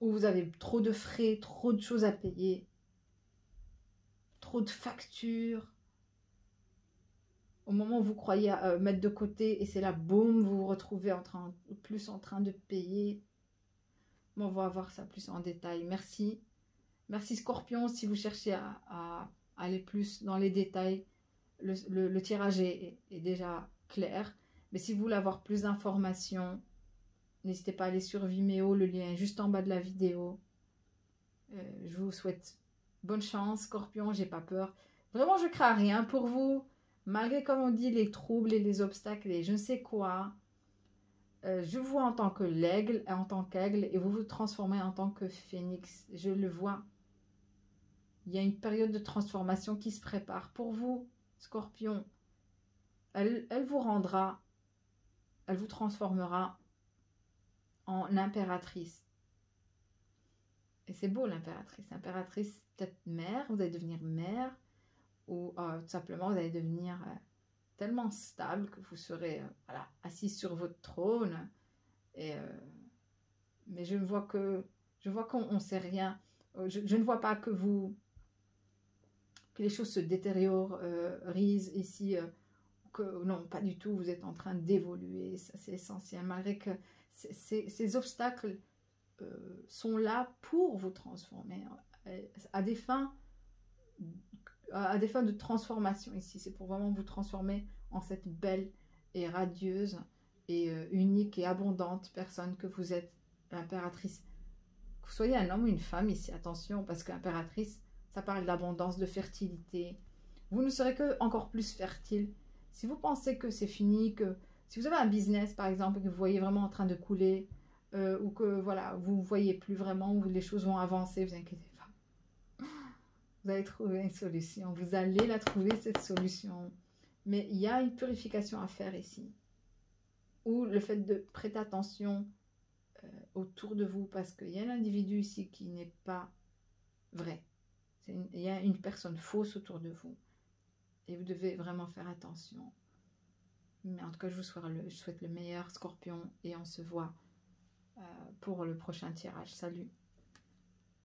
Où vous avez trop de frais, trop de choses à payer, trop de factures. Au moment où vous croyez mettre de côté, et c'est là, boum, vous vous retrouvez plus en train de payer. Bon, on va voir ça plus en détail. Merci. Merci Scorpion, si vous cherchez à aller plus dans les détails. Le tirage est déjà clair. Mais si vous voulez avoir plus d'informations, n'hésitez pas à aller sur Vimeo, le lien est juste en bas de la vidéo. Je vous souhaite bonne chance, Scorpion, j'ai pas peur. Vraiment, je crains rien pour vous. Malgré, comme on dit, les troubles et les obstacles et je ne sais quoi. Je vous vois en tant que l'aigle, en tant qu'aigle, et vous vous transformez en tant que phénix. Je le vois. Il y a une période de transformation qui se prépare pour vous, Scorpion. Elle vous rendra, elle vous transformera en impératrice. Et c'est beau, l'impératrice. Impératrice, peut-être mère, vous allez devenir mère, ou tout simplement, vous allez devenir tellement stable que vous serez voilà, assis sur votre trône. Mais je vois qu'on ne sait rien. Je ne vois pas que les choses se détériorent ici. Non, pas du tout. Vous êtes en train d'évoluer. Ça, c'est essentiel. Malgré que ces obstacles sont là pour vous transformer à des fins de transformation ici. C'est pour vraiment vous transformer en cette belle et radieuse et unique et abondante personne que vous êtes, l'impératrice. Que vous soyez un homme ou une femme ici, attention, parce qu'impératrice, ça parle d'abondance, de fertilité. Vous ne serez que encore plus fertile. Si vous pensez que c'est fini, que si vous avez un business par exemple, que vous voyez vraiment en train de couler, ou que voilà, vous ne voyez plus vraiment, où les choses vont avancer, vous inquiétez pas. Vous allez trouver une solution. Vous allez la trouver, cette solution. Mais il y a une purification à faire ici. Ou le fait de prêter attention autour de vous, parce qu'il y a un individu ici qui n'est pas vrai. Il y a une personne fausse autour de vous. Et vous devez vraiment faire attention. Mais en tout cas, je vous souhaite le meilleur, Scorpion. Et on se voit pour le prochain tirage. Salut!